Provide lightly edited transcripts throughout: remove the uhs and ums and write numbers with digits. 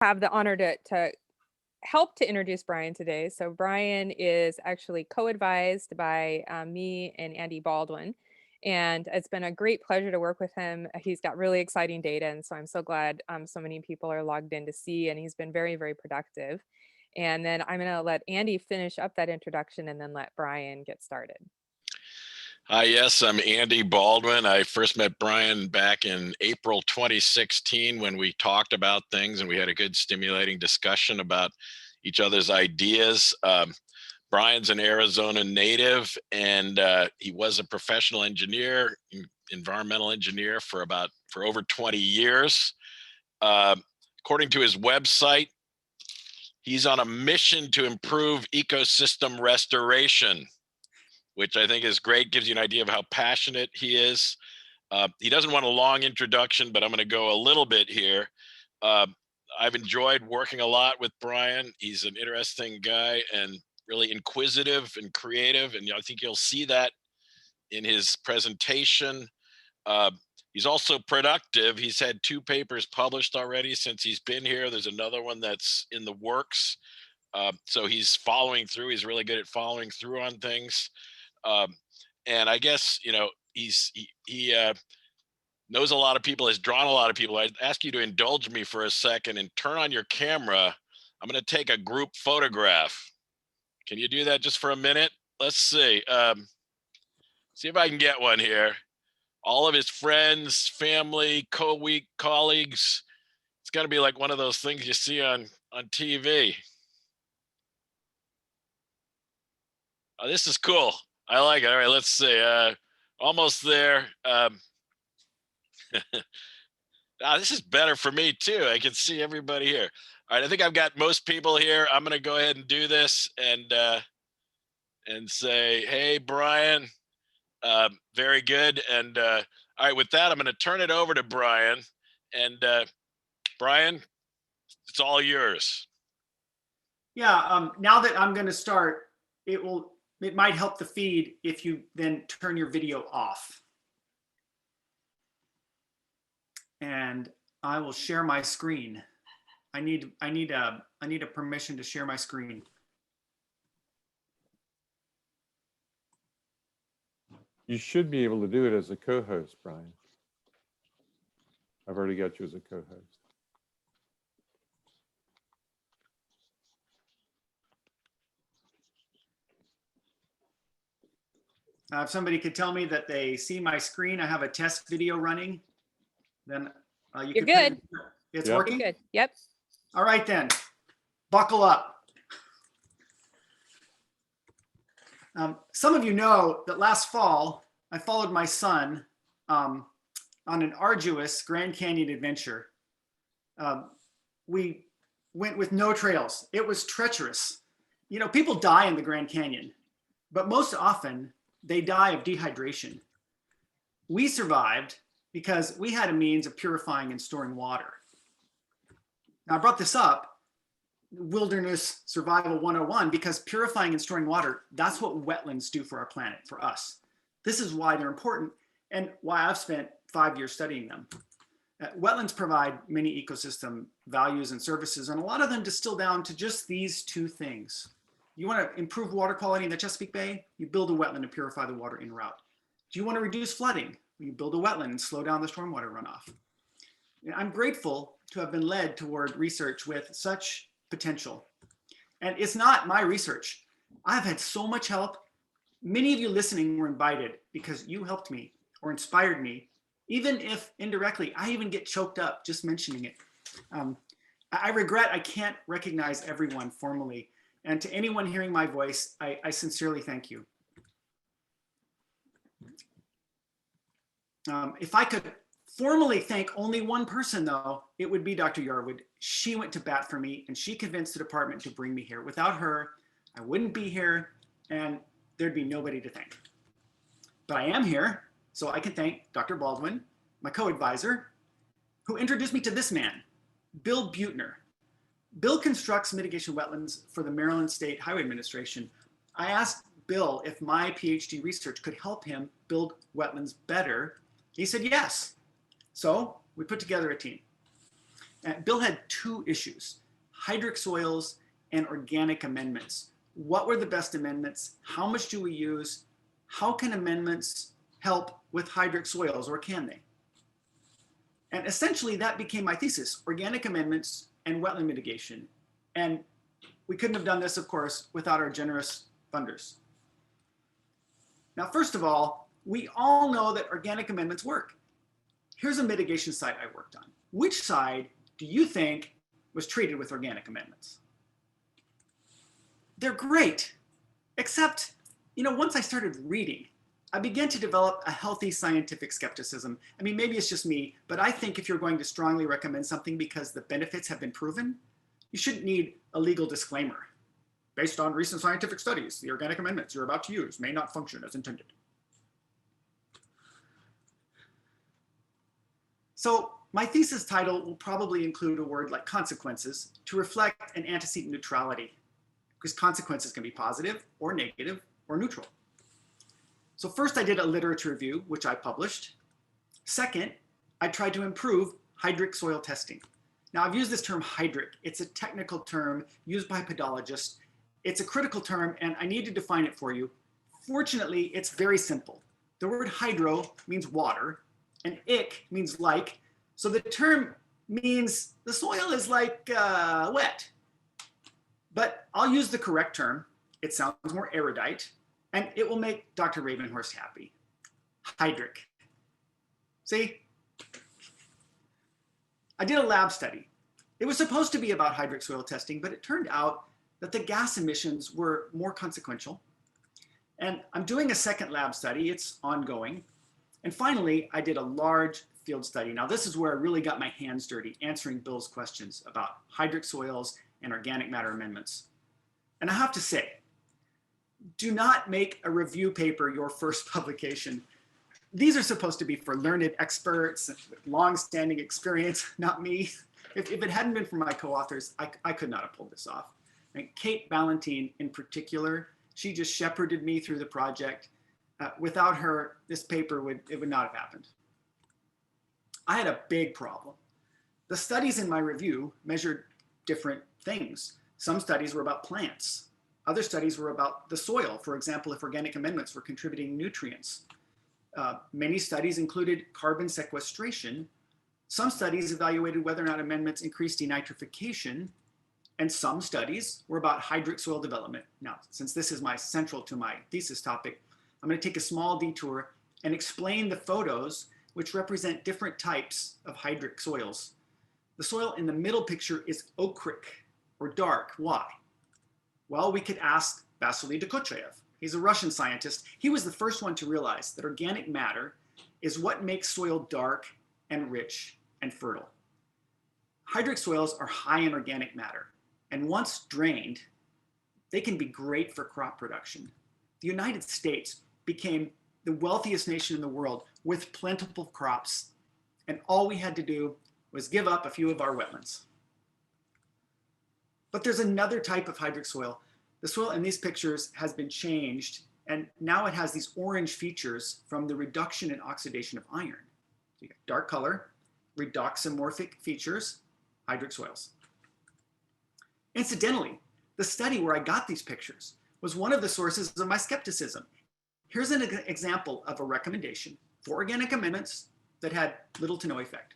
have the honor to help to introduce Brian today. So Brian is actually co-advised by me and Andy Baldwin. And it's been a great pleasure to work with him. He's got really exciting data. And so I'm so glad so many people are logged in to see, and he's been very, very productive. And then I'm going to let Andy finish up that introduction and then let Brian get started. Hi, yes, I'm Andy Baldwin. I first met Brian back in April 2016 when we talked about things and we had a good stimulating discussion about each other's ideas. Brian's an Arizona native, and he was a professional engineer, environmental engineer for over 20 years. According to his website, he's on a mission to improve ecosystem restoration, which I think is great, gives you an idea of how passionate he is. He doesn't want a long introduction, but I'm going to go a little bit here. I've enjoyed working a lot with Brian. He's an interesting guy and really inquisitive and creative, and I think you'll see that in his presentation. He's also productive. He's had 2 papers published already since he's been here. There's another one that's in the works. So he's following through. He's really good at following through on things. And I guess, you know, he knows a lot of people, has drawn a lot of people. I'd ask you to indulge me for a second and turn on your camera. I'm going to take a group photograph. Can you do that just for a minute? Let's see. See if I can get one here. All of his friends, family, colleagues. It's got to be like one of those things you see on TV. Oh, this is cool. I like it. All right, let's see. Almost there. This is better for me too. I can see everybody here. All right, I think I've got most people here. I'm going to go ahead and do this and say, hey, Brian. Very good. And all right, with that, I'm going to turn it over to Brian. And Brian, it's all yours. Yeah. Now that I'm going to start, it might help the feed if you then turn your video off. And I will share my screen. I need a permission to share my screen. You should be able to do it as a co-host, Brian. I've already got you as a co-host. If somebody could tell me that they see my screen, I have a test video running, then You're good. It's Yep. working? You're good. Yep. All right then, buckle up. Some of you know that last fall, I followed my son on an arduous Grand Canyon adventure. We went with no trails. It was treacherous. You know, people die in the Grand Canyon, but most often they die of dehydration. We survived because we had a means of purifying and storing water. Now I brought this up, Wilderness Survival 101, because purifying and storing water, that's what wetlands do for our planet, for us. This is why they're important and why I've spent 5 years studying them. Wetlands provide many ecosystem values and services, and a lot of them distill down to just these 2 things. You want to improve water quality in the Chesapeake Bay? You build a wetland to purify the water en route. Do you want to reduce flooding? You build a wetland and slow down the stormwater runoff. I'm grateful to have been led toward research with such potential. And it's not my research. I've had so much help. Many of you listening were invited because you helped me or inspired me, even if indirectly, I even get choked up just mentioning it. I regret I can't recognize everyone formally. And to anyone hearing my voice, I sincerely thank you. If I could formally thank only one person though, it would be Dr. Yarwood. She went to bat for me and she convinced the department to bring me here. Without her, I wouldn't be here and there'd be nobody to thank. But I am here, so I can thank Dr. Baldwin, my co-advisor, who introduced me to this man, Bill Buettner. Bill constructs mitigation wetlands for the Maryland State Highway Administration. I asked Bill if my PhD research could help him build wetlands better. He said yes. So we put together a team. Bill had two issues: hydric soils and organic amendments. What were the best amendments? How much do we use? How can amendments help with hydric soils, or can they? And essentially that became my thesis: organic amendments and wetland mitigation. And we couldn't have done this, of course, without our generous funders. Now, first of all, we all know that organic amendments work. Here's a mitigation site I worked on. Which side do you think was treated with organic amendments? They're great, except, once I started reading, I began to develop a healthy scientific skepticism. I mean, maybe it's just me, but I think if you're going to strongly recommend something because the benefits have been proven, you shouldn't need a legal disclaimer. Based on recent scientific studies, the organic amendments you're about to use may not function as intended. So my thesis title will probably include a word like consequences to reflect an antecedent neutrality, because consequences can be positive or negative or neutral. So first I did a literature review, which I published. Second, I tried to improve hydric soil testing. Now I've used this term hydric. It's a technical term used by pedologists. It's a critical term and I need to define it for you. Fortunately, it's very simple. The word hydro means water and ic means like. So the term means the soil is like wet. But I'll use the correct term. It sounds more erudite and it will make Dr. Ravenhorst happy. Hydric. See? I did a lab study. It was supposed to be about hydric soil testing, but it turned out that the gas emissions were more consequential. And I'm doing a second lab study. It's ongoing. And finally, I did a large field study. Now, this is where I really got my hands dirty, answering Bill's questions about hydric soils and organic matter amendments. And I have to say, do not make a review paper your first publication. These are supposed to be for learned experts with long-standing experience, not me. If it hadn't been for my co-authors, I could not have pulled this off. And Kate Ballantine in particular, she just shepherded me through the project. Without her, this paper would not have happened. I had a big problem. The studies in my review measured different things. Some studies were about plants. Other studies were about the soil. For example, if organic amendments were contributing nutrients. Many studies included carbon sequestration. Some studies evaluated whether or not amendments increased denitrification. And some studies were about hydric soil development. Now, since this is central to my thesis topic, I'm going to take a small detour and explain the photos which represent different types of hydric soils. The soil in the middle picture is ochric or dark. Why? Well, we could ask Vasily Dokotchev. He's a Russian scientist. He was the first one to realize that organic matter is what makes soil dark and rich and fertile. Hydric soils are high in organic matter, and once drained, they can be great for crop production. The United States became the wealthiest nation in the world with plentiful crops, and all we had to do was give up a few of our wetlands. But there's another type of hydric soil. The soil in these pictures has been changed, and now it has these orange features from the reduction and oxidation of iron. So you got dark color, redoxymorphic features, hydric soils. Incidentally, the study where I got these pictures was one of the sources of my skepticism. Here's an example of a recommendation for organic amendments that had little to no effect.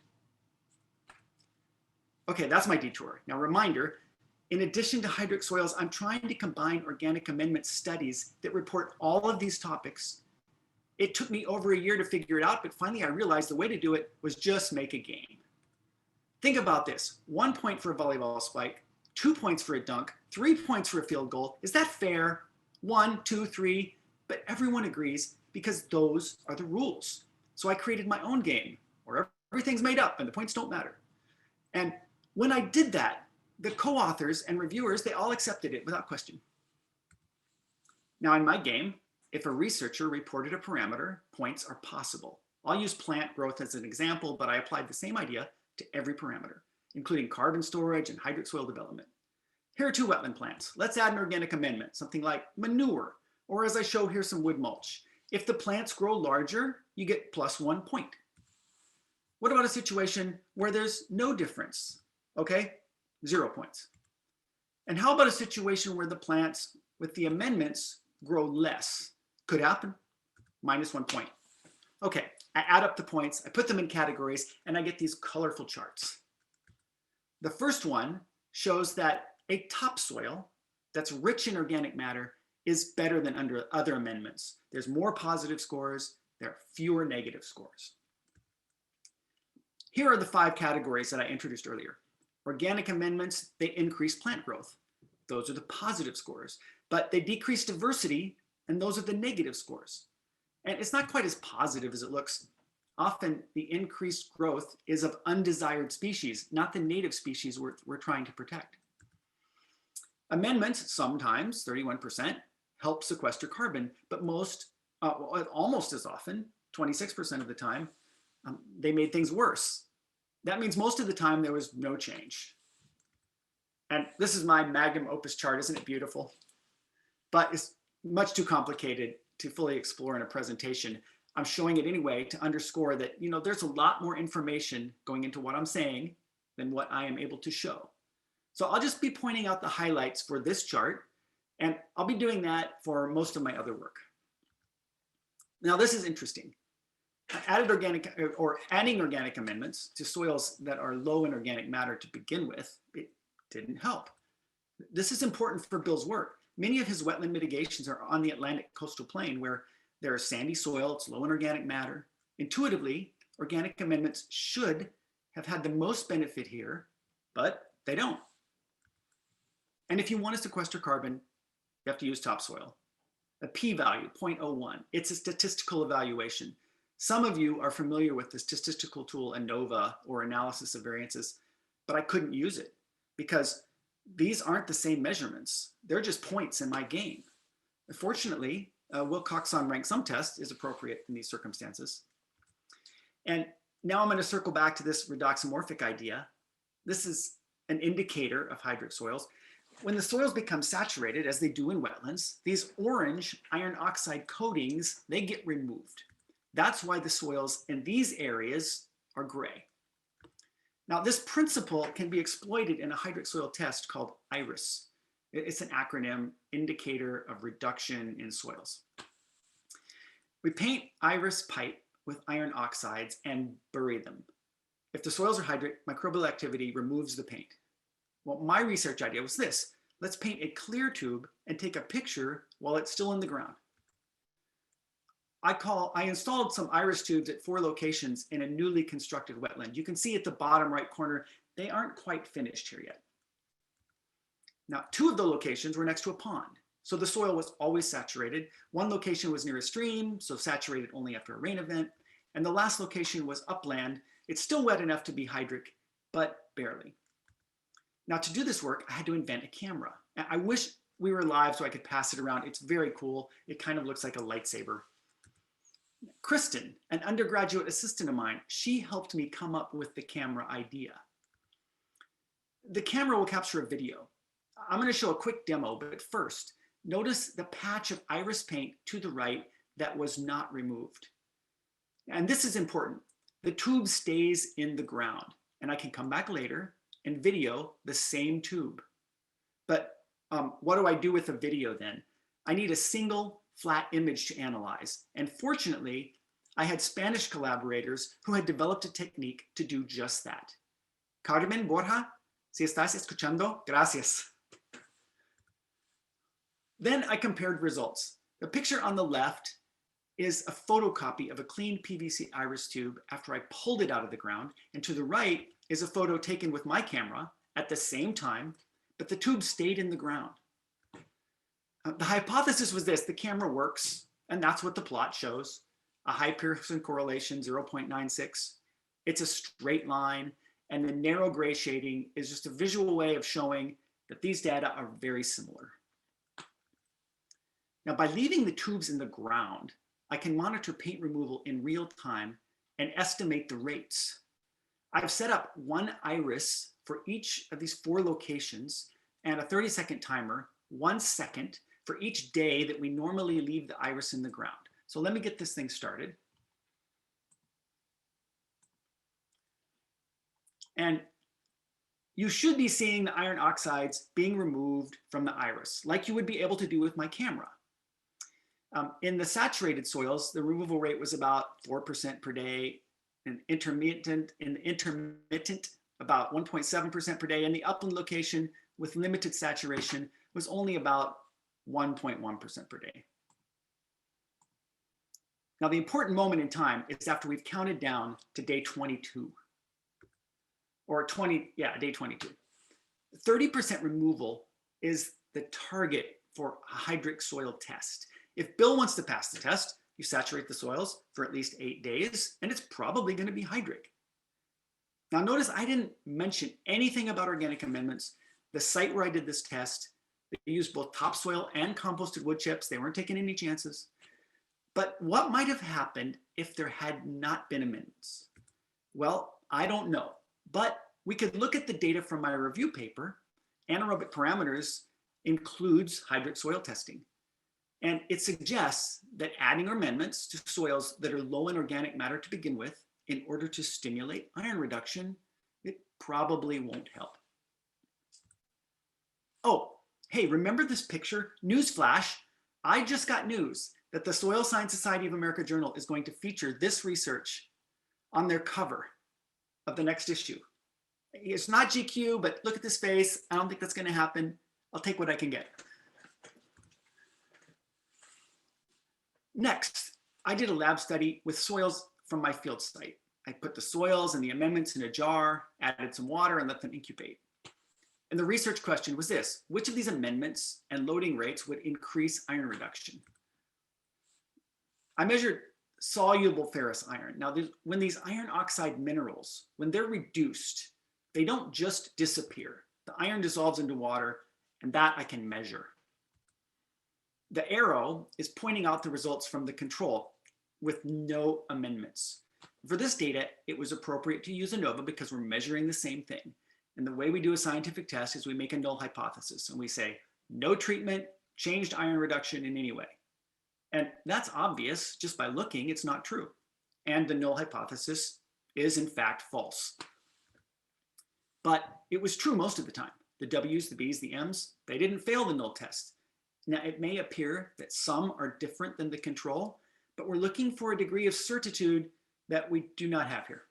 Okay, that's my detour. Now, reminder, in addition to hydric soils, I'm trying to combine organic amendment studies that report all of these topics. It took me over a year to figure it out, but finally I realized the way to do it was just make a game. Think about this: 1 point for a volleyball spike, 2 points for a dunk, 3 points for a field goal. Is that fair? 1, 2, 3, but everyone agrees because those are the rules. So I created my own game where everything's made up and the points don't matter. And when I did that, the co-authors and reviewers, they all accepted it without question. Now in my game, if a researcher reported a parameter, points are possible. I'll use plant growth as an example, but I applied the same idea to every parameter, including carbon storage and hydric soil development. Here are 2 wetland plants. Let's add an organic amendment, something like manure, or as I show here, some wood mulch. If the plants grow larger, you get +1 point. What about a situation where there's no difference? Okay, 0 points. And how about a situation where the plants with the amendments grow less? Could happen, -1 point. Okay, I add up the points, I put them in categories, and I get these colorful charts. The first one shows that a topsoil that's rich in organic matter is better than under other amendments. There's more positive scores, there are fewer negative scores. Here are the 5 categories that I introduced earlier. Organic amendments, they increase plant growth. Those are the positive scores, but they decrease diversity, and those are the negative scores. And it's not quite as positive as it looks. Often the increased growth is of undesired species, not the native species we're trying to protect. Amendments, sometimes 31%, help sequester carbon, but almost as often, 26% of the time, they made things worse. That means most of the time there was no change. And this is my magnum opus chart, isn't it beautiful? But it's much too complicated to fully explore in a presentation. I'm showing it anyway to underscore that, there's a lot more information going into what I'm saying than what I am able to show. So I'll just be pointing out the highlights for this chart, and I'll be doing that for most of my other work. Now this is interesting. Adding organic amendments to soils that are low in organic matter to begin with, it didn't help. This is important for Bill's work. Many of his wetland mitigations are on the Atlantic coastal plain where there is sandy soil, it's low in organic matter. Intuitively, organic amendments should have had the most benefit here, but they don't. And if you want to sequester carbon, you have to use topsoil. A p-value, 0.01. It's a statistical evaluation. Some of you are familiar with the statistical tool ANOVA, or analysis of variances, but I couldn't use it because these aren't the same measurements. They're just points in my game. Fortunately, Wilcoxon rank sum test is appropriate in these circumstances. And now I'm going to circle back to this redoxamorphic idea. This is an indicator of hydric soils. When the soils become saturated, as they do in wetlands, these orange iron oxide coatings, they get removed. That's why the soils in these areas are gray. Now, this principle can be exploited in a hydric soil test called IRIS. It's an acronym, Indicator of Reduction in Soils. We paint IRIS pipe with iron oxides and bury them. If the soils are hydric, microbial activity removes the paint. Well, my research idea was this. Let's paint a clear tube and take a picture while it's still in the ground. I installed some iris tubes at 4 locations in a newly constructed wetland. You can see at the bottom right corner, they aren't quite finished here yet. Now, 2 of the locations were next to a pond, so the soil was always saturated. 1 location was near a stream, so saturated only after a rain event. And the last location was upland. It's still wet enough to be hydric, but barely. Now, to do this work, I had to invent a camera. I wish we were live so I could pass it around. It's very cool. It kind of looks like a lightsaber. Kristen, an undergraduate assistant of mine, she helped me come up with the camera idea. The camera will capture a video. I'm going to show a quick demo, but first, notice the patch of iris paint to the right that was not removed. And this is important. The tube stays in the ground, and I can come back later and video the same tube. But what do I do with a video then? I need a single flat image to analyze. And fortunately, I had Spanish collaborators who had developed a technique to do just that. Carmen Borja, si estás escuchando, gracias. Then I compared results. The picture on the left is a photocopy of a clean PVC iris tube after I pulled it out of the ground. And to the right is a photo taken with my camera at the same time, but the tube stayed in the ground. The hypothesis was this: the camera works, and that's what the plot shows. A high Pearson correlation, 0.96. It's a straight line, and the narrow gray shading is just a visual way of showing that these data are very similar. Now, by leaving the tubes in the ground, I can monitor paint removal in real time and estimate the rates. I've set up 1 iris for each of these 4 locations and a 30-second timer, 1 second, for each day that we normally leave the iris in the ground. So let me get this thing started. And you should be seeing the iron oxides being removed from the iris, like you would be able to do with my camera. In the saturated soils, the removal rate was about 4% per day, and intermittent about 1.7% per day, and the upland location with limited saturation was only about 1.1% per day. Now, the important moment in time is after we've counted down to day 22, or day 22. 30% removal is the target for a hydric soil test. If Bill wants to pass the test, you saturate the soils for at least 8 days, and it's probably going to be hydric. Now, notice I didn't mention anything about organic amendments. The site where I did this test, they used both topsoil and composted wood chips. They weren't taking any chances. But what might have happened if there had not been amendments? Well, I don't know, but we could look at the data from my review paper. Anaerobic parameters includes hydric soil testing. And it suggests that adding amendments to soils that are low in organic matter to begin with, in order to stimulate iron reduction, it probably won't help. Oh, hey, remember this picture? Newsflash, I just got news that the Soil Science Society of America Journal is going to feature this research on their cover of the next issue. It's not GQ, but look at this face. I don't think that's going to happen. I'll take what I can get. Next, I did a lab study with soils from my field site. I put the soils and the amendments in a jar, added some water, and let them incubate. And the research question was this: which of these amendments and loading rates would increase iron reduction? I measured soluble ferrous iron. Now, when these iron oxide minerals, when they're reduced, they don't just disappear. The iron dissolves into water, and that I can measure. The arrow is pointing out the results from the control with no amendments. For this data, it was appropriate to use ANOVA because we're measuring the same thing. And the way we do a scientific test is we make a null hypothesis and we say, no treatment changed iron reduction in any way. And that's obvious just by looking, it's not true. And the null hypothesis is in fact false. But it was true most of the time. The W's, the B's, the M's, they didn't fail the null test. Now, it may appear that some are different than the control, but we're looking for a degree of certitude that we do not have here.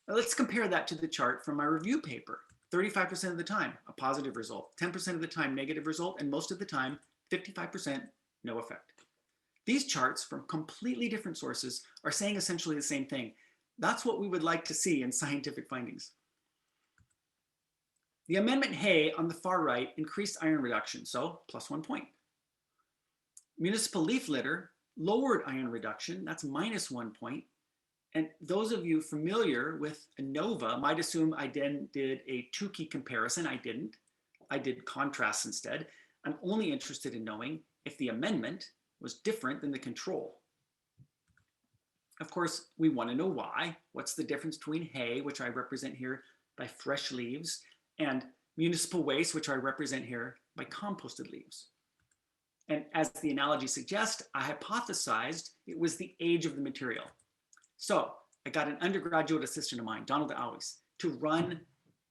Now, let's compare that to the chart from my review paper. 35% of the time, a positive result, 10% of the time, negative result, and most of the time, 55%, no effect. These charts from completely different sources are saying essentially the same thing. That's what we would like to see in scientific findings. The amendment hay on the far right increased iron reduction, so plus 1 point. Municipal leaf litter lowered iron reduction, that's minus 1 point. And those of you familiar with ANOVA might assume I then did a two-key comparison. I didn't. I did contrasts instead. I'm only interested in knowing if the amendment was different than the control. Of course, we want to know why. What's the difference between hay, which I represent here by fresh leaves, and municipal waste, which I represent here by composted leaves? And as the analogy suggests, I hypothesized it was the age of the material. So I got an undergraduate assistant of mine, Donald Always, to run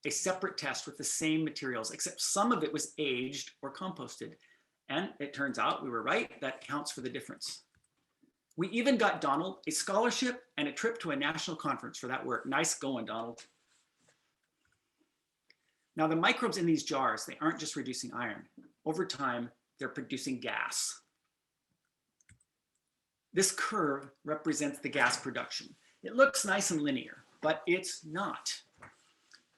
a separate test with the same materials, except some of it was aged or composted. And it turns out we were right. That counts for the difference. We even got Donald a scholarship and a trip to a national conference for that work. Nice going, Donald. Now, the microbes in these jars, they aren't just reducing iron. Over time, they're producing gas. This curve represents the gas production. It looks nice and linear, but it's not.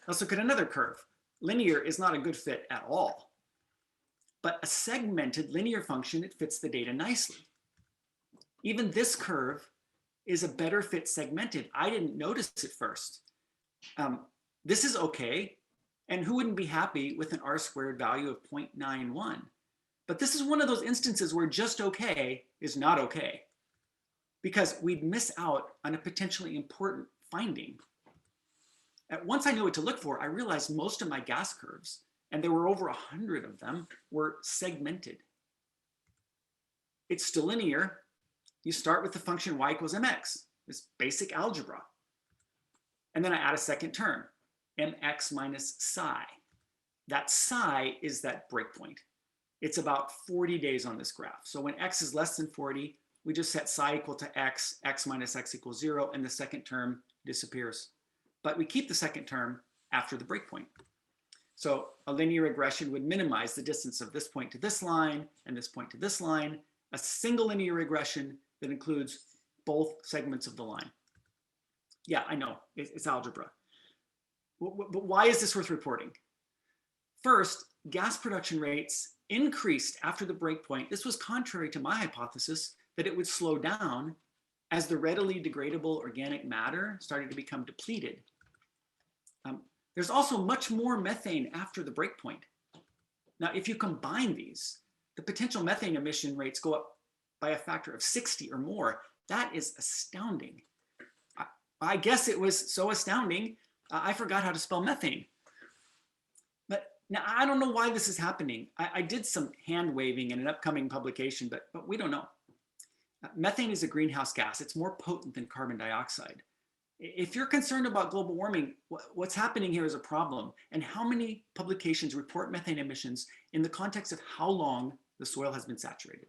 Let's look at another curve. Linear is not a good fit at all. But a segmented linear function, it fits the data nicely. Even this curve is a better fit segmented. I didn't notice it first. This is okay. And who wouldn't be happy with an R-squared value of 0.91? But this is one of those instances where just okay is not okay, because we'd miss out on a potentially important finding. Once I knew what to look for, I realized most of my gas curves, and there were over 100 of them, were segmented. It's still linear. You start with the function y equals mx, this basic algebra. And then I add a second term. mx minus psi. That psi is that breakpoint. It's about 40 days on this graph. So when x is less than 40, we just set psi equal to x, x minus x equals 0, and the second term disappears. But we keep the second term after the breakpoint. So a linear regression would minimize the distance of this point to this line and this point to this line, a single linear regression that includes both segments of the line. Yeah, I know, it's algebra. But why is this worth reporting? First, gas production rates increased after the breakpoint. This was contrary to my hypothesis that it would slow down as the readily degradable organic matter started to become depleted. There's also much more methane after the breakpoint. Now, if you combine these, the potential methane emission rates go up by a factor of 60 or more. That is astounding. I guess it was so astounding, I forgot how to spell methane. But now I don't know why this is happening. I did some hand waving in an upcoming publication, but we don't know. Methane is a greenhouse gas. It's more potent than carbon dioxide. If you're concerned about global warming, what's happening here is a problem. And how many publications report methane emissions in the context of how long the soil has been saturated?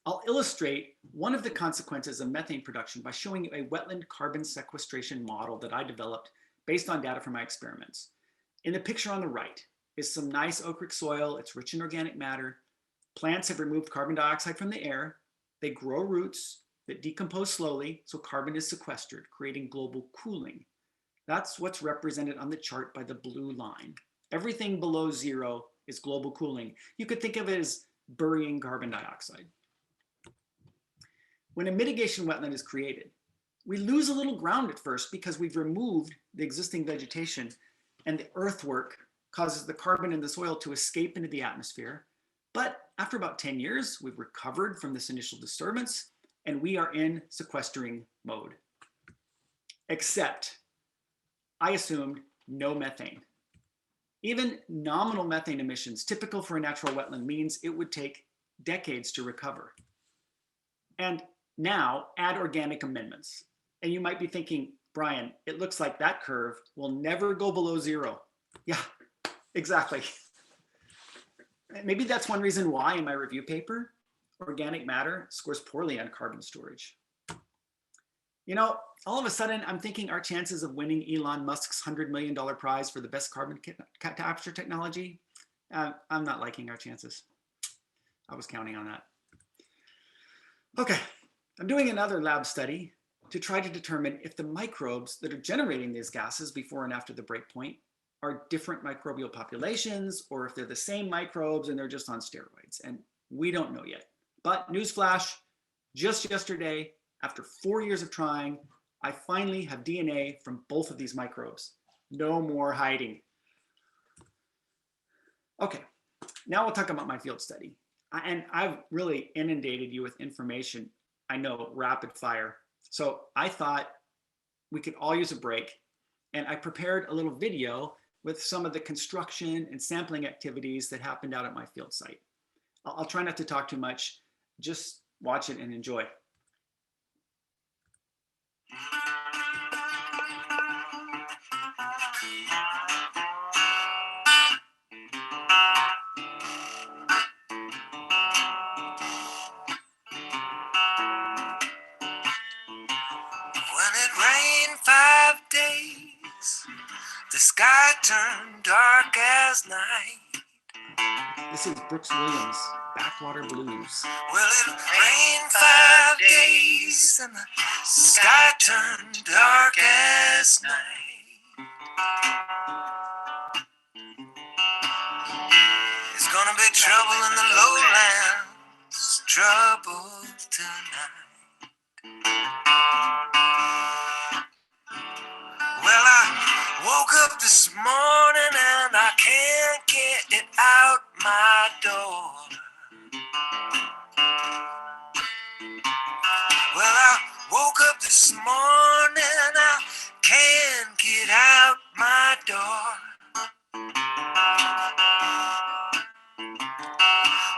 I'll illustrate one of the consequences of methane production by showing you a wetland carbon sequestration model that I developed based on data from my experiments. In the picture on the right is some nice ochric soil. It's rich in organic matter. Plants have removed carbon dioxide from the air. They grow roots that decompose slowly, so carbon is sequestered, creating global cooling. That's what's represented on the chart by the blue line. Everything below 0 is global cooling. You could think of it as burying carbon dioxide. When a mitigation wetland is created, we lose a little ground at first because we've removed the existing vegetation, and the earthwork causes the carbon in the soil to escape into the atmosphere. But after about 10 years, we've recovered from this initial disturbance, and we are in sequestering mode. Except I assumed no methane. Even nominal methane emissions, typical for a natural wetland, means it would take decades to recover. And now add organic amendments. And you might be thinking, Brian, it looks like that curve will never go below 0. Yeah, exactly. Maybe that's one reason why in my review paper, organic matter scores poorly on carbon storage. You know, all of a sudden, I'm thinking our chances of winning Elon Musk's $100 million prize for the best carbon capture technology, I'm not liking our chances. I was counting on that. Okay, I'm doing another lab study to try to determine if the microbes that are generating these gases before and after the breakpoint are different microbial populations, or if they're the same microbes and they're just on steroids. And we don't know yet. But newsflash, just yesterday, after 4 years of trying, I finally have DNA from both of these microbes. No more hiding. Okay, now we'll talk about my field study. And I've really inundated you with information, I know, rapid fire. So I thought we could all use a break. And I prepared a little video with some of the construction and sampling activities that happened out at my field site. I'll try not to talk too much. Just watch it and enjoy. When it rained 5 days, the sky turned dark as night. This is Brooks Williams, Backwater Blues. Well, it rained 5 days and the sky turned dark as night. There's gonna be trouble in the lowlands, trouble tonight. Well, I woke up this morning and I can't get it out my door. Well, I woke up this morning, I can't get out my door.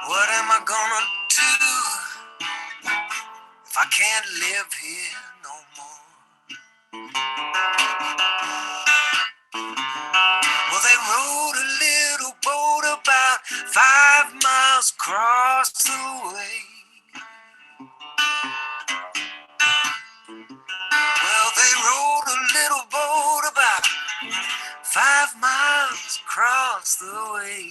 What am I gonna do if I can't live here no more? rowed a little boat about 5 miles across the way. Well, they rowed a little boat about 5 miles across the way.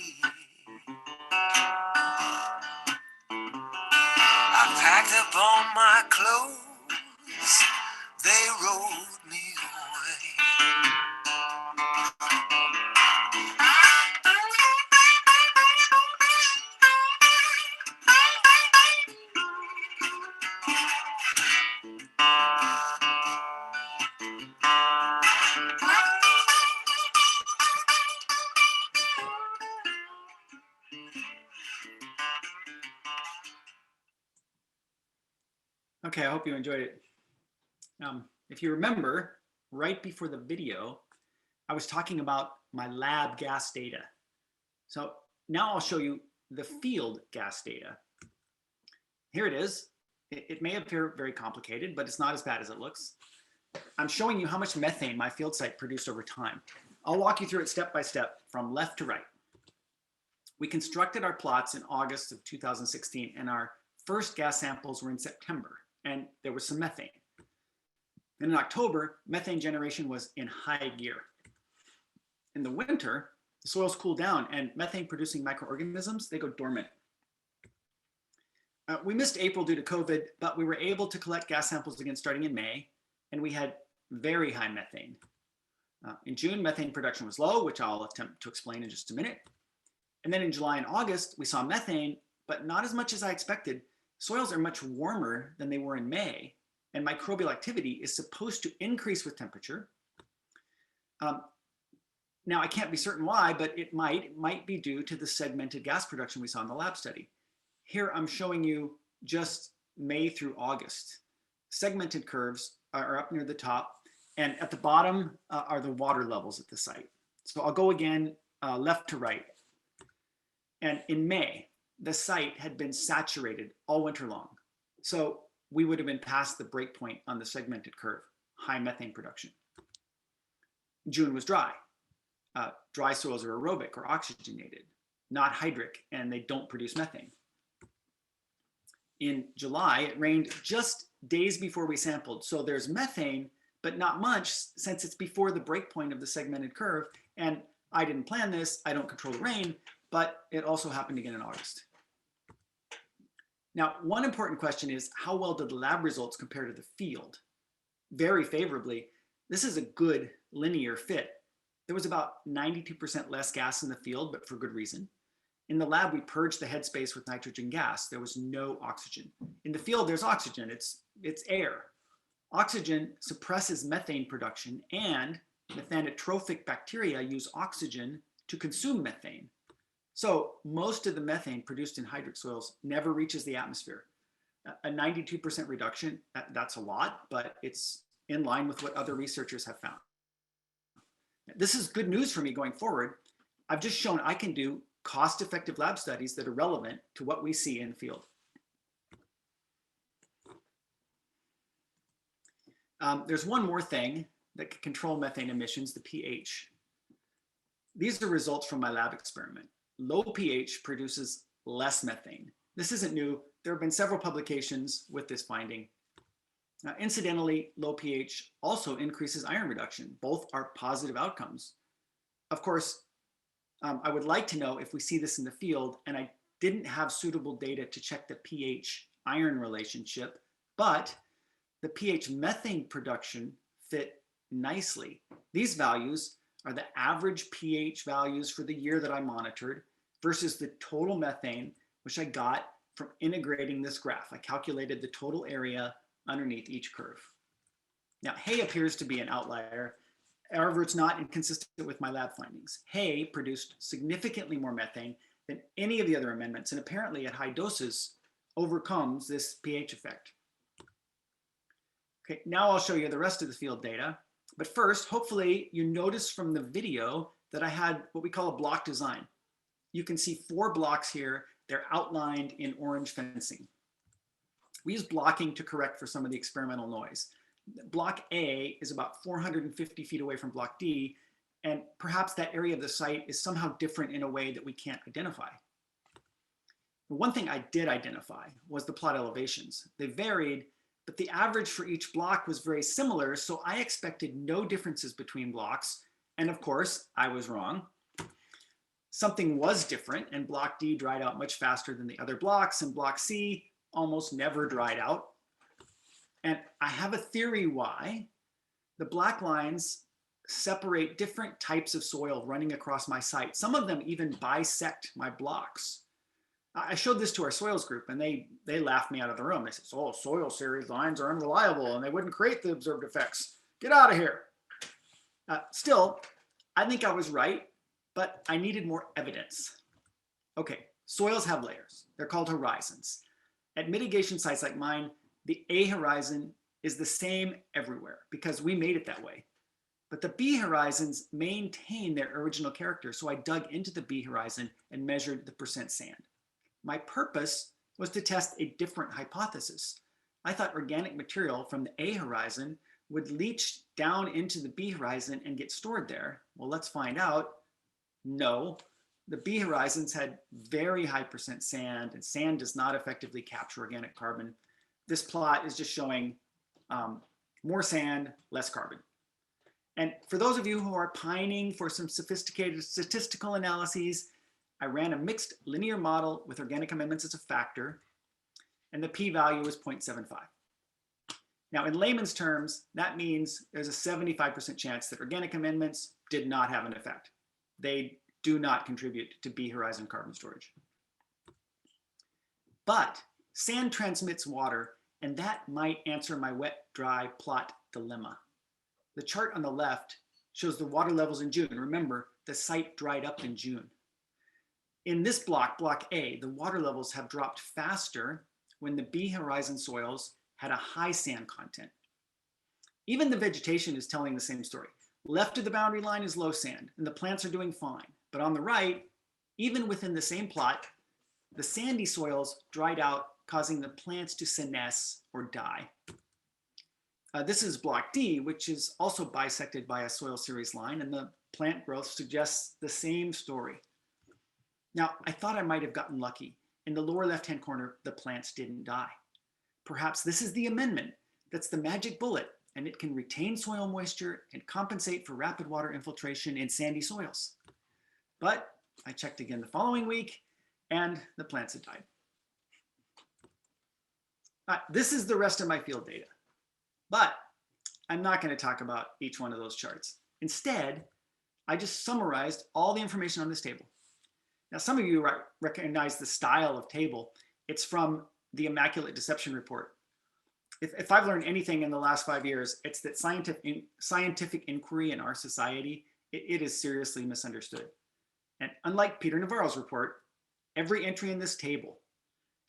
I packed up all my clothes, they rowed me away. Okay, I hope you enjoyed it. If you remember, right before the video, I was talking about my lab gas data. So now I'll show you the field gas data. Here it is. It may appear very complicated, but it's not as bad as it looks. I'm showing you how much methane my field site produced over time. I'll walk you through it step by step from left to right. We constructed our plots in August of 2016, and our first gas samples were in September, and there was some methane. And in October, methane generation was in high gear. In the winter, the soils cool down and methane producing microorganisms, they go dormant. We missed April due to COVID, but we were able to collect gas samples again starting in May, and we had very high methane. In June, methane production was low, which I'll attempt to explain in just a minute. And then in July and August, we saw methane, but not as much as I expected. Soils are much warmer than they were in May, and microbial activity is supposed to increase with temperature. Now, I can't be certain why, but it might be due to the segmented gas production we saw in the lab study. Here, I'm showing you just May through August. Segmented curves are up near the top, and at the bottom are the water levels at the site. So I'll go again left to right. And in May, the site had been saturated all winter long. So we would have been past the break point on the segmented curve, high methane production. June was dry. Dry soils are aerobic or oxygenated, not hydric, and they don't produce methane. In July, it rained just days before we sampled. So there's methane, but not much since it's before the break point of the segmented curve. And I didn't plan this, I don't control the rain, but it also happened again in August. Now, one important question is, how well did the lab results compare to the field? Very favorably. This is a good linear fit. There was about 92% less gas in the field, but for good reason. In the lab, we purged the headspace with nitrogen gas. There was no oxygen. In the field, there's oxygen. It's air. Oxygen suppresses methane production, and methanotrophic bacteria use oxygen to consume methane. So most of the methane produced in hydric soils never reaches the atmosphere. A 92% reduction, that's a lot, but it's in line with what other researchers have found. This is good news for me going forward. I've just shown I can do cost-effective lab studies that are relevant to what we see in the field. There's one more thing that can control methane emissions, the pH. These are results from my lab experiment. Low pH produces less methane. This isn't new. There have been several publications with this finding. Now, incidentally, low pH also increases iron reduction. Both are positive outcomes. Of course, I would like to know if we see this in the field, and I didn't have suitable data to check the pH iron relationship, but the pH methane production fit nicely. These values are the average pH values for the year that I monitored versus the total methane, which I got from integrating this graph. I calculated the total area underneath each curve. Now, hay appears to be an outlier. However, it's not inconsistent with my lab findings. Hay produced significantly more methane than any of the other amendments, and apparently at high doses overcomes this pH effect. Okay, now I'll show you the rest of the field data. But first, hopefully you noticed from the video that I had what we call a block design. You can see 4 blocks here. They're outlined in orange fencing. We use blocking to correct for some of the experimental noise. Block A is about 450 feet away from block D, And perhaps that area of the site is somehow different in a way that we can't identify. One thing I did identify was the plot elevations. They varied, but the average for each block was very similar, so I expected no differences between blocks. And of course, I was wrong. Something was different, and block D dried out much faster than the other blocks, and block C almost never dried out. And I have a theory why. The black lines separate different types of soil running across my site. Some of them even bisect my blocks. I showed this to our soils group, and they laughed me out of the room. They said, oh, soil series lines are unreliable and they wouldn't create the observed effects. Get out of here. Still, I think I was right, but I needed more evidence. Okay, soils have layers. They're called horizons. At mitigation sites like mine, the A horizon is the same everywhere because we made it that way. But the B horizons maintain their original character, so I dug into the B horizon and measured the percent sand. My purpose was to test a different hypothesis. I thought organic material from the A horizon would leach down into the B horizon and get stored there. Well, let's find out. No, the B horizons had very high percent sand, and sand does not effectively capture organic carbon. This plot is just showing more sand, less carbon. And for those of you who are pining for some sophisticated statistical analyses, I ran a mixed linear model with organic amendments as a factor, and the p-value was 0.75. Now, in layman's terms, that means there's a 75% chance that organic amendments did not have an effect. They do not contribute to B horizon carbon storage. But sand transmits water, and that might answer my wet-dry plot dilemma. The chart on the left shows the water levels in June. Remember, the site dried up in June. In this block, block A, the water levels have dropped faster when the B horizon soils had a high sand content. Even the vegetation is telling the same story. Left of the boundary line is low sand, and the plants are doing fine. But on the right, even within the same plot, the sandy soils dried out, causing the plants to senesce or die. This is block D, which is also bisected by a soil series line, and the plant growth suggests the same story. Now, I thought I might have gotten lucky. In the lower left-hand corner, the plants didn't die. Perhaps this is the amendment that's the magic bullet, and it can retain soil moisture and compensate for rapid water infiltration in sandy soils. But I checked again the following week, and the plants had died. This is the rest of my field data. But I'm not going to talk about each one of those charts. Instead, I just summarized all the information on this table. Now, some of you recognize the style of table. It's from the Immaculate Deception Report. If I've learned anything in the last 5 years, it's that scientific inquiry in our society, it is seriously misunderstood. And unlike Peter Navarro's report, every entry in this table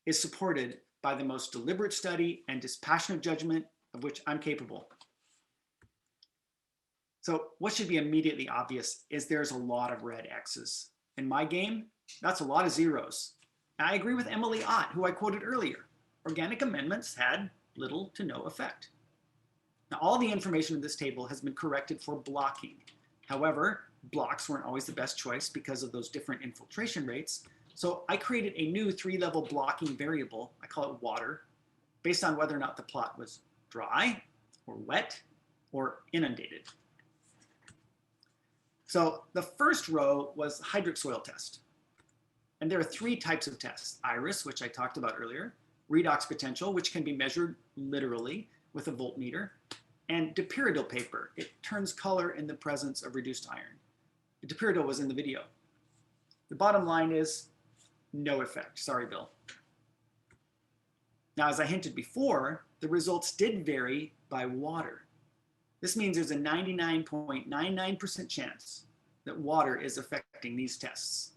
is supported by the most deliberate study and dispassionate judgment of which I'm capable. So what should be immediately obvious is there's a lot of red X's. In my game, that's a lot of zeros. And I agree with Emily Ott, who I quoted earlier. Organic amendments had little to no effect. Now, all the information in this table has been corrected for blocking. However, blocks weren't always the best choice because of those different infiltration rates. So I created a new 3-level blocking variable, I call it water, based on whether or not the plot was dry or wet or inundated. So the first row was Hydric soil test. And there are 3 types of tests: iris, which I talked about earlier, redox potential, which can be measured literally with a voltmeter, and dipyridal paper. It turns color in the presence of reduced iron. The dipyridal was in the video. The bottom line is no effect. Sorry, Bill. Now, as I hinted before, the results did vary by water. This means there's a 99.99% chance that water is affecting these tests.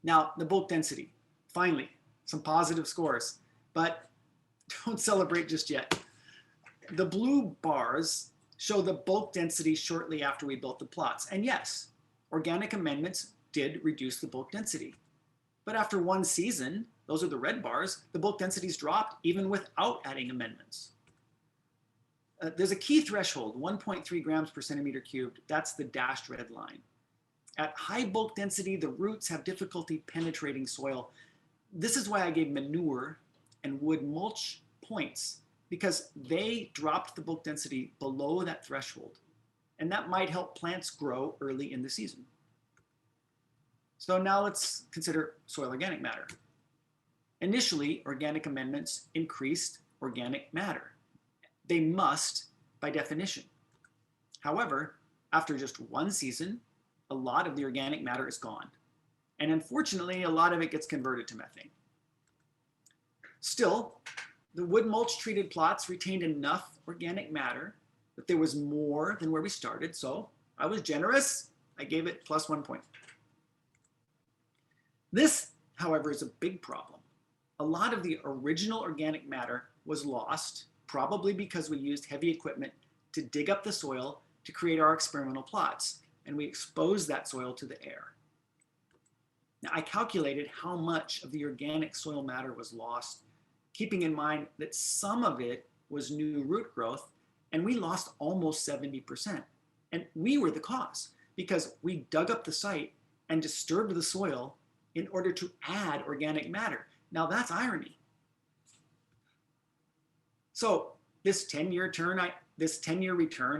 Now, the bulk density. Finally, some positive scores, but don't celebrate just yet. The blue bars show the bulk density shortly after we built the plots. And yes, organic amendments did reduce the bulk density. But after 1 season, those are the red bars, the bulk densities dropped even without adding amendments. There's a key threshold, 1.3 grams per centimeter cubed. That's the dashed red line. At high bulk density, the roots have difficulty penetrating soil. This is why I gave manure and wood mulch points, because they dropped the bulk density below that threshold. And that might help plants grow early in the season. So now let's consider soil organic matter. Initially, organic amendments increased organic matter. They must, by definition. However, after just one season, a lot of the organic matter is gone. And unfortunately, a lot of it gets converted to methane. Still, the wood mulch treated plots retained enough organic matter that there was more than where we started. So I was generous. I gave it +1 point. This, however, is a big problem. A lot of the original organic matter was lost, probably because we used heavy equipment to dig up the soil to create our experimental plots, and we exposed that soil to the air. Now, I calculated how much of the organic soil matter was lost, keeping in mind that some of it was new root growth, and we lost almost 70%. And we were the cause, because we dug up the site and disturbed the soil in order to add organic matter. Now that's irony. So this 10-year return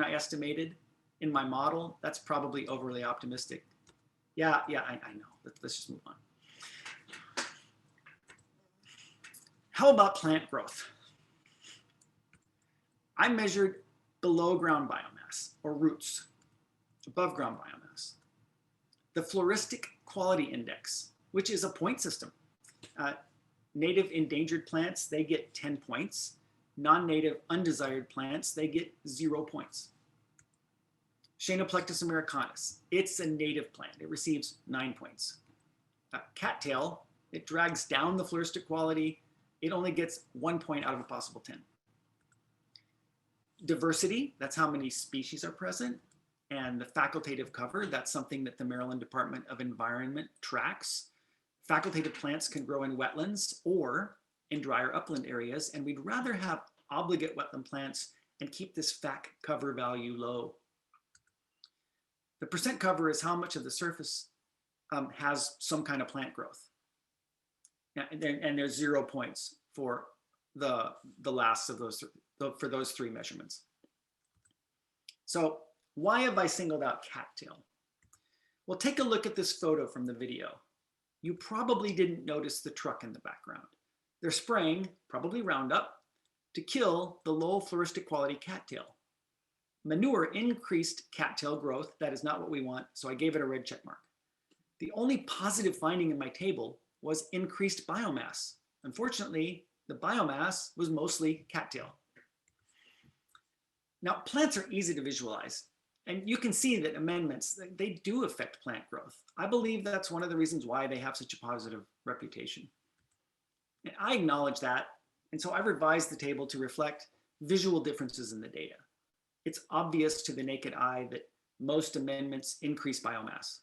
I estimated in my model, that's probably overly optimistic. Yeah, I know. Let's just move on. How about plant growth? I measured below ground biomass, or roots, above ground biomass. The Floristic Quality Index, which is a point system. Native endangered plants, they get 10 points. Non-native undesired plants, they get 0 points. Phainoplectus americanus, it's a native plant. It receives 9 points. Cattail, it drags down the floristic quality. It only gets 1 point out of a possible 10. Diversity, that's how many species are present. And the facultative cover, that's something that the Maryland Department of Environment tracks. Facultative plants can grow in wetlands or in drier upland areas, and we'd rather have obligate wetland plants and keep this FAC cover value low. The percent cover is how much of the surface has some kind of plant growth. And there's 0 points for the last of those, for those 3 measurements. So why have I singled out cattail? Well, take a look at this photo from the video. You probably didn't notice the truck in the background. They're spraying, probably Roundup, to kill the low floristic quality cattail. Manure increased cattail growth. That is not what we want, so I gave it a red check mark. The only positive finding in my table was increased biomass. Unfortunately, the biomass was mostly cattail. Now, plants are easy to visualize, and you can see that amendments, they do affect plant growth. I believe that's one of the reasons why they have such a positive reputation. And I acknowledge that, and so I revised the table to reflect visual differences in the data. It's obvious to the naked eye that most amendments increase biomass.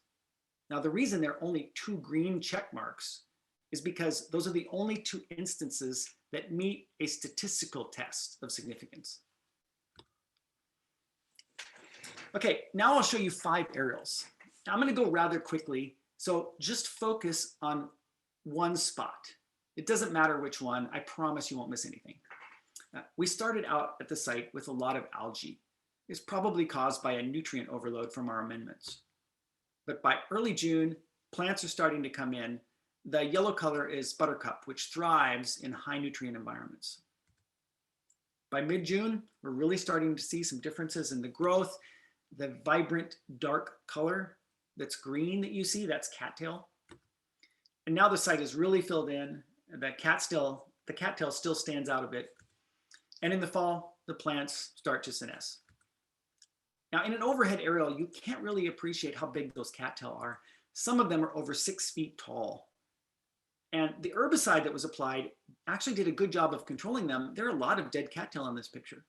Now, the reason there are only 2 green check marks is because those are the only 2 instances that meet a statistical test of significance. Okay, now I'll show you 5 aerials. Now I'm going to go rather quickly, so just focus on one spot. It doesn't matter which one. I promise you won't miss anything. We started out at the site with a lot of algae. It's probably caused by a nutrient overload from our amendments. But by early June, plants are starting to come in. The yellow color is buttercup, which thrives in high nutrient environments. By mid-June, we're really starting to see some differences in the growth. The vibrant dark color that's green that you see, that's cattail. And now the site is really filled in. The cattail still stands out a bit. And in the fall, the plants start to senesce. Now, in an overhead aerial, you can't really appreciate how big those cattail are. Some of them are over 6 feet tall. And the herbicide that was applied actually did a good job of controlling them. There are a lot of dead cattail in this picture.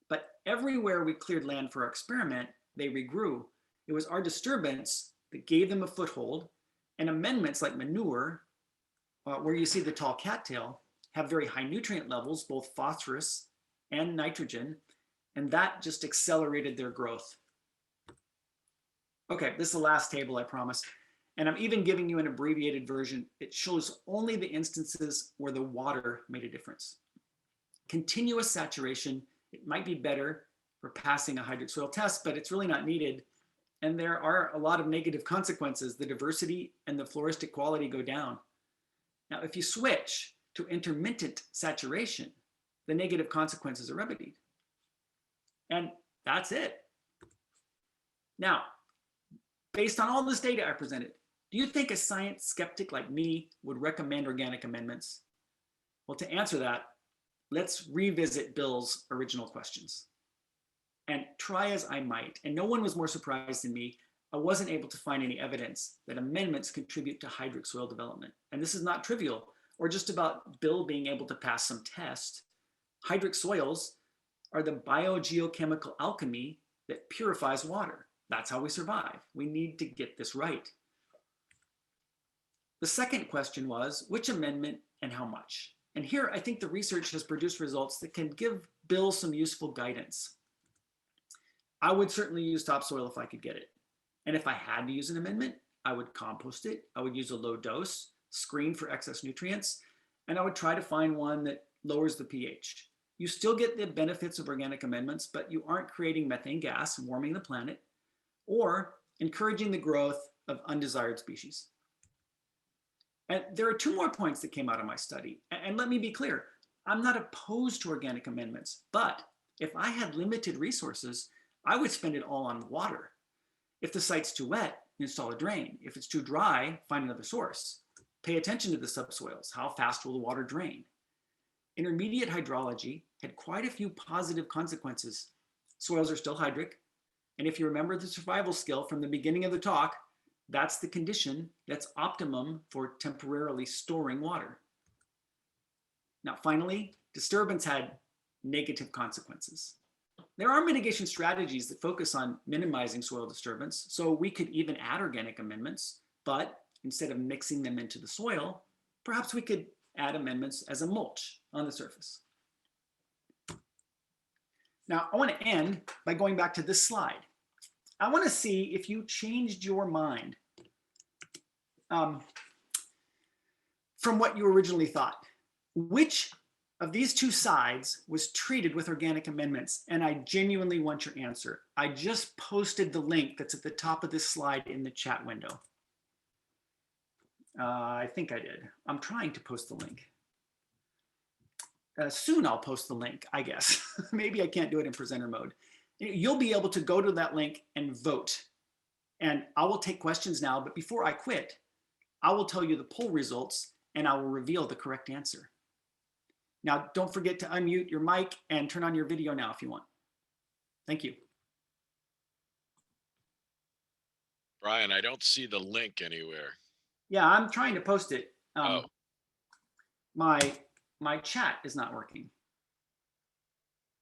But everywhere we cleared land for our experiment, they regrew. It was our disturbance that gave them a foothold, and amendments like manure, where you see the tall cattail, have very high nutrient levels, both phosphorus and nitrogen, and that just accelerated their growth. Okay, this is the last table, I promise. And I'm even giving you an abbreviated version. It shows only the instances where the water made a difference. Continuous saturation, it might be better for passing a hydric soil test, but it's really not needed. And there are a lot of negative consequences. The diversity and the floristic quality go down. Now, if you switch to intermittent saturation, the negative consequences are remedied. And that's it. Now, based on all this data I presented, do you think a science skeptic like me would recommend organic amendments? Well, to answer that, let's revisit Bill's original questions. And try as I might, and no one was more surprised than me, I wasn't able to find any evidence that amendments contribute to hydric soil development. And this is not trivial or just about Bill being able to pass some test. Hydric soils are the biogeochemical alchemy that purifies water. That's how we survive. We need to get this right. The second question was, which amendment and how much? And here, I think the research has produced results that can give Bill some useful guidance. I would certainly use topsoil if I could get it. And if I had to use an amendment, I would compost it. I would use a low dose, screen for excess nutrients, and I would try to find one that lowers the pH. You still get the benefits of organic amendments, but you aren't creating methane gas and warming the planet or encouraging the growth of undesired species. And there are two more points that came out of my study. And let me be clear, I'm not opposed to organic amendments, but if I had limited resources, I would spend it all on water. If the site's too wet, install a drain. If it's too dry, find another source. Pay attention to the subsoils. How fast will the water drain? Intermediate hydrology had quite a few positive consequences. Soils are still hydric. And if you remember the survival skill from the beginning of the talk, that's the condition that's optimum for temporarily storing water. Now, finally, disturbance had negative consequences. There are mitigation strategies that focus on minimizing soil disturbance, so we could even add organic amendments, but instead of mixing them into the soil, perhaps we could add amendments as a mulch on the surface. Now, I want to end by going back to this slide. I want to see if you changed your mind from what you originally thought. Which of these two sides was treated with organic amendments? And I genuinely want your answer. I just posted the link that's at the top of this slide in the chat window. I think I did. I'm trying to post the link. Soon I'll post the link, I guess. Maybe I can't do it in presenter mode. You'll be able to go to that link and vote. And I will take questions now, but before I quit, I will tell you the poll results and I will reveal the correct answer. Now, don't forget to unmute your mic and turn on your video now if you want. Thank you. Brian, I don't see the link anywhere. Yeah, I'm trying to post it. Oh. My chat is not working.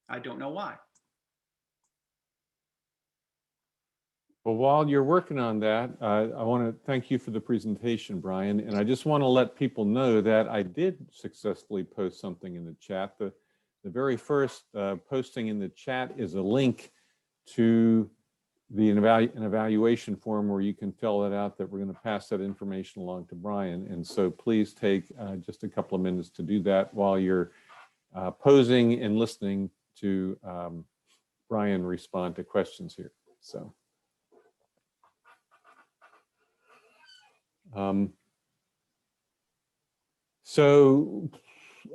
I don't know why. Well, while you're working on that, I want to thank you for the presentation, Brian. And I just want to let people know that I did successfully post something in the chat. The very first posting in the chat is a link to an evaluation form where you can fill that out, that we're going to pass that information along to Brian. And so please take just a couple of minutes to do that while you're posing and listening to Brian respond to questions here. So,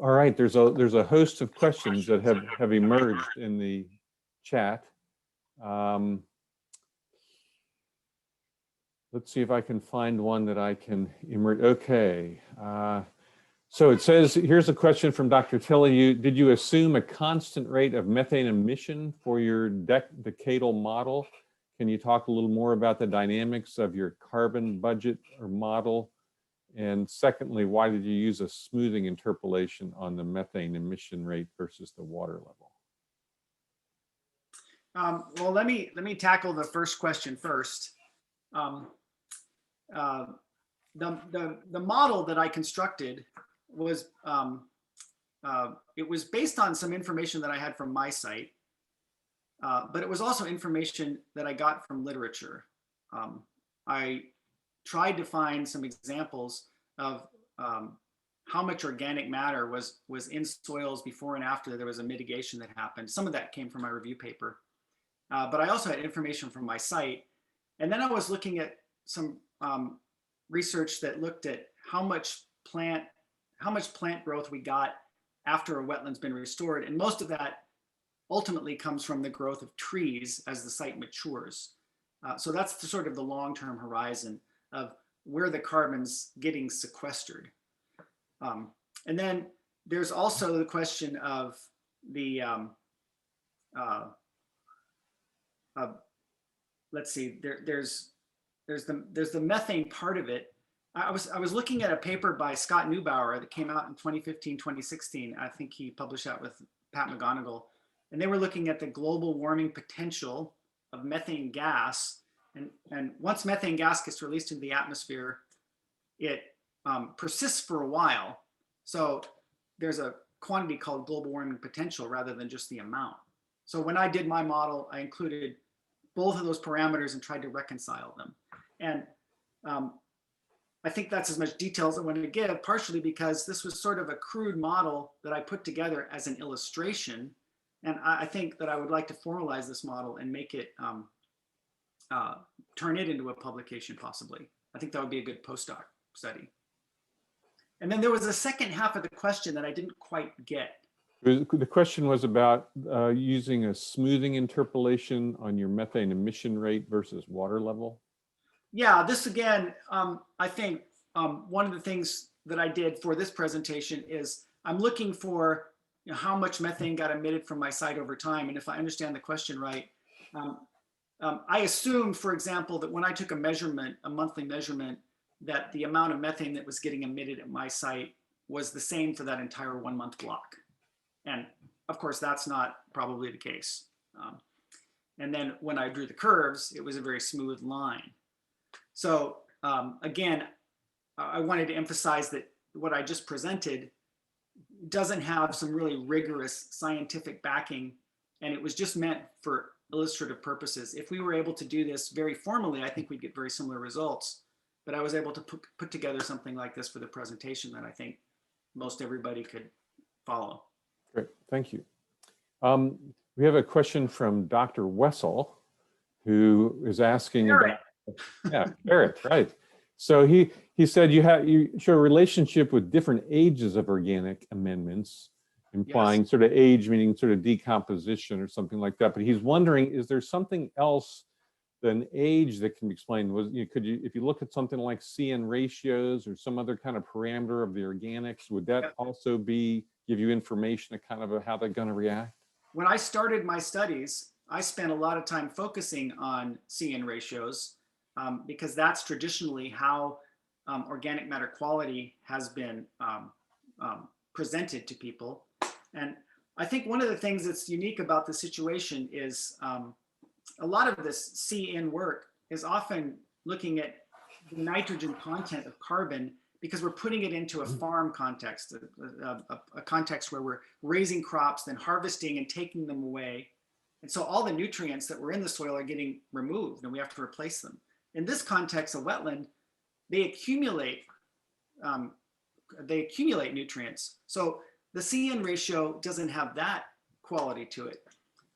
all right, there's a host of questions that have emerged in the chat. Let's see if I can find one that I can emerge. Okay. So it says, here's a question from Dr. Tilley. Did you assume a constant rate of methane emission for your decadal model? Can you talk a little more about the dynamics of your carbon budget or model? And secondly, why did you use a smoothing interpolation on the methane emission rate versus the water level? Well, let me tackle the first question first. The model that I constructed was it was based on some information that I had from my site. but it was also information that I got from literature. I tried to find some examples of how much organic matter was in soils before and after there was a mitigation that happened. Some of that came from my review paper, but I also had information from my site. And then I was looking at some research that looked at how much plant growth we got after a wetland's been restored. And most of that ultimately comes from the growth of trees as the site matures. So that's the sort of the long-term horizon of where the carbon's getting sequestered. And then there's also the question of the, let's see, there's the methane part of it. I was looking at a paper by Scott Neubauer that came out in 2015, 2016. I think he published that with Pat McGonigal. And they were looking at the global warming potential of methane gas. And once methane gas gets released into the atmosphere, it persists for a while. So there's a quantity called global warming potential rather than just the amount. So when I did my model, I included both of those parameters and tried to reconcile them. And I think that's as much detail as I want to give, partially because this was sort of a crude model that I put together as an illustration. And I think that I would like to formalize this model and make it, turn it into a publication possibly. I think that would be a good postdoc study. And then there was a second half of the question that I didn't quite get. The question was about using a smoothing interpolation on your methane emission rate versus water level. Yeah, this again, I think one of the things that I did for this presentation is I'm looking for how much methane got emitted from my site over time. And if I understand the question right, I assumed, for example, that when I took a measurement, a monthly measurement, that the amount of methane that was getting emitted at my site was the same for that entire 1 month block. And of course, that's not probably the case. And then when I drew the curves, it was a very smooth line. So again, I wanted to emphasize that what I just presented doesn't have some really rigorous scientific backing, and it was just meant for illustrative purposes. If we were able to do this very formally, I think we'd get very similar results. But I was able to put together something like this for the presentation that I think most everybody could follow. Great, thank you. We have a question from Dr. Wessel, who is asking about, yeah, Barrett, right. So he said you show a relationship with different ages of organic amendments, implying sort of age, meaning sort of decomposition or something like that. But he's wondering, is there something else than age that can be explained? If you look at something like CN ratios or some other kind of parameter of the organics, would that also give you information of kind of how they're going to react? When I started my studies, I spent a lot of time focusing on CN ratios because that's traditionally how organic matter quality has been presented to people. And I think one of the things that's unique about the situation is a lot of this CN work is often looking at the nitrogen content of carbon because we're putting it into a farm context, a context where we're raising crops, then harvesting and taking them away. And so all the nutrients that were in the soil are getting removed and we have to replace them. In this context, a wetland, they accumulate nutrients. So the CN ratio doesn't have that quality to it.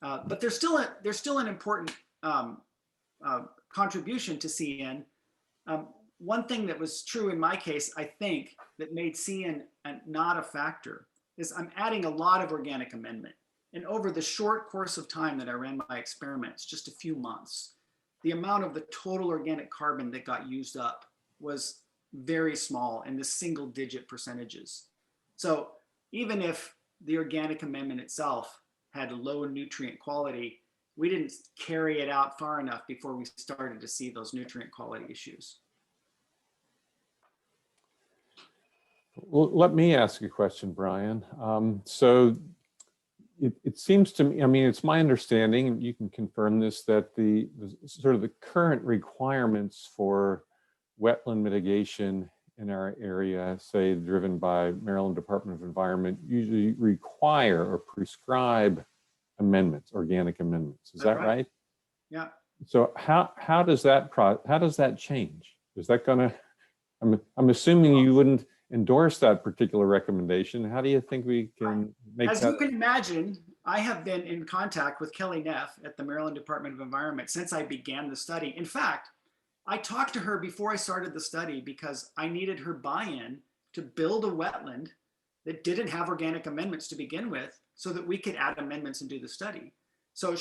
But there's still an important contribution to CN. One thing that was true in my case, I think, that made CN not a factor is I'm adding a lot of organic amendment. And over the short course of time that I ran my experiments, just a few months, the amount of the total organic carbon that got used up was very small in the single digit percentages. So even if the organic amendment itself had low nutrient quality, we didn't carry it out far enough before we started to see those nutrient quality issues. Well, let me ask you a question, Brian. So it seems to me, I mean, it's my understanding, and you can confirm this, that the sort of the current requirements for wetland mitigation in our area, say driven by Maryland Department of Environment, usually require or prescribe amendments, organic amendments. Is That's that right? Yeah. So how does that change? Is that going to, I'm assuming you wouldn't endorse that particular recommendation. How do you think we can make As that? you can imagine, I have been in contact with Kelly Neff at the Maryland Department of Environment since I began the study. In fact, I talked to her before I started the study because I needed her buy-in to build a wetland that didn't have organic amendments to begin with so that we could add amendments and do the study. So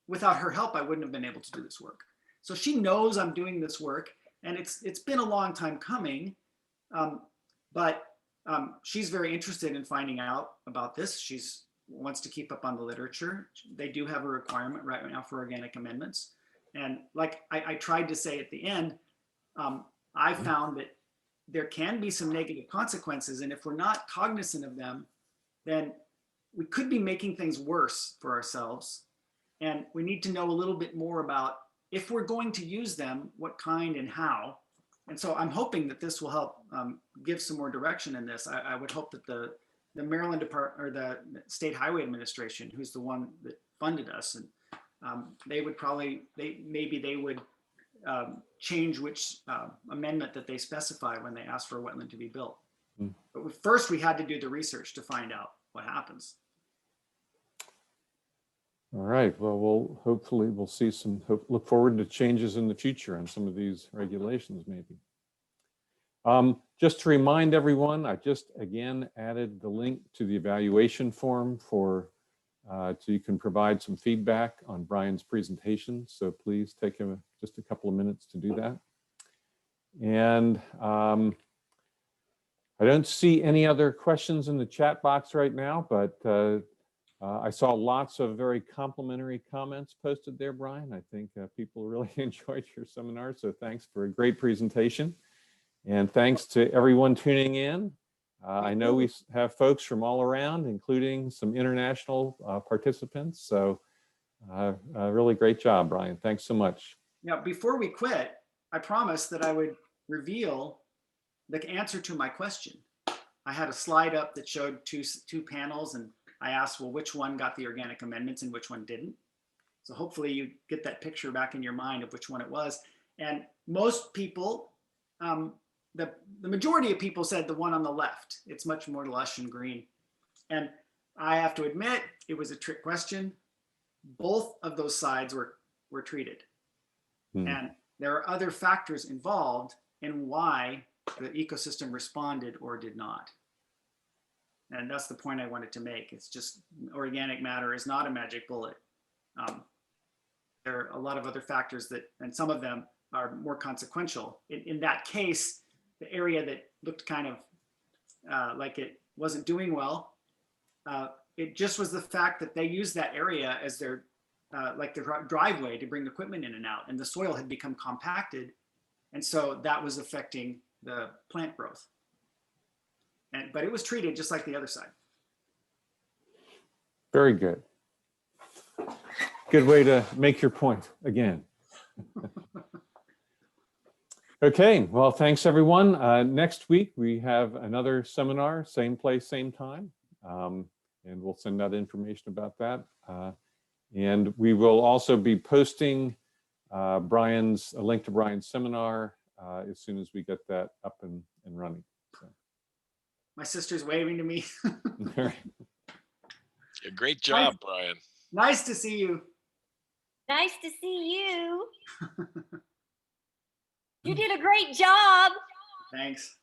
without her help, I wouldn't have been able to do this work. So she knows I'm doing this work, and it's been a long time coming, but she's very interested in finding out about this. She's wants to keep up on the literature. They do have a requirement right now for organic amendments. And like I tried to say at the end, I found that there can be some negative consequences. And if we're not cognizant of them, then we could be making things worse for ourselves. And we need to know a little bit more about if we're going to use them, what kind and how. And so I'm hoping that this will help give some more direction in this. I would hope that the Maryland Department or the State Highway Administration, who's the one that funded us, and they would change which amendment that they specify when they ask for a wetland to be built. But first we had to do the research to find out what happens. All right. Well, hopefully we'll see look forward to changes in the future on some of these regulations, maybe. Just to remind everyone, I just again added the link to the evaluation form so you can provide some feedback on Brian's presentation. So please take just a couple of minutes to do that. And I don't see any other questions in the chat box right now, but I saw lots of very complimentary comments posted there, Brian. I think people really enjoyed your seminar, so thanks for a great presentation. And thanks to everyone tuning in. I know we have folks from all around, including some international participants. So really great job, Brian. Thanks so much. Now, before we quit, I promised that I would reveal the answer to my question. I had a slide up that showed two panels, and I asked, well, which one got the organic amendments and which one didn't? So hopefully you get that picture back in your mind of which one it was. And most people, the majority of people said the one on the left. It's much more lush and green. And I have to admit, it was a trick question. Both of those sides were treated. And there are other factors involved in why the ecosystem responded or did not. And that's the point I wanted to make. It's just organic matter is not a magic bullet. There are a lot of other factors and some of them are more consequential. In that case, the area that looked kind of like it wasn't doing well, it just was the fact that they used that area as their driveway to bring equipment in and out, and the soil had become compacted, and so that was affecting the plant growth. But it was treated just like the other side. Very good. Good way to make your point again. Okay, well, thanks everyone. Next week we have another seminar, same place, same time, and we'll send out information about that. And we will also be posting a link to Brian's seminar as soon as we get that up and running. So. My sister's waving to me. Yeah, great job, Brian. Nice to see you. Nice to see you. You did a great job. Thanks.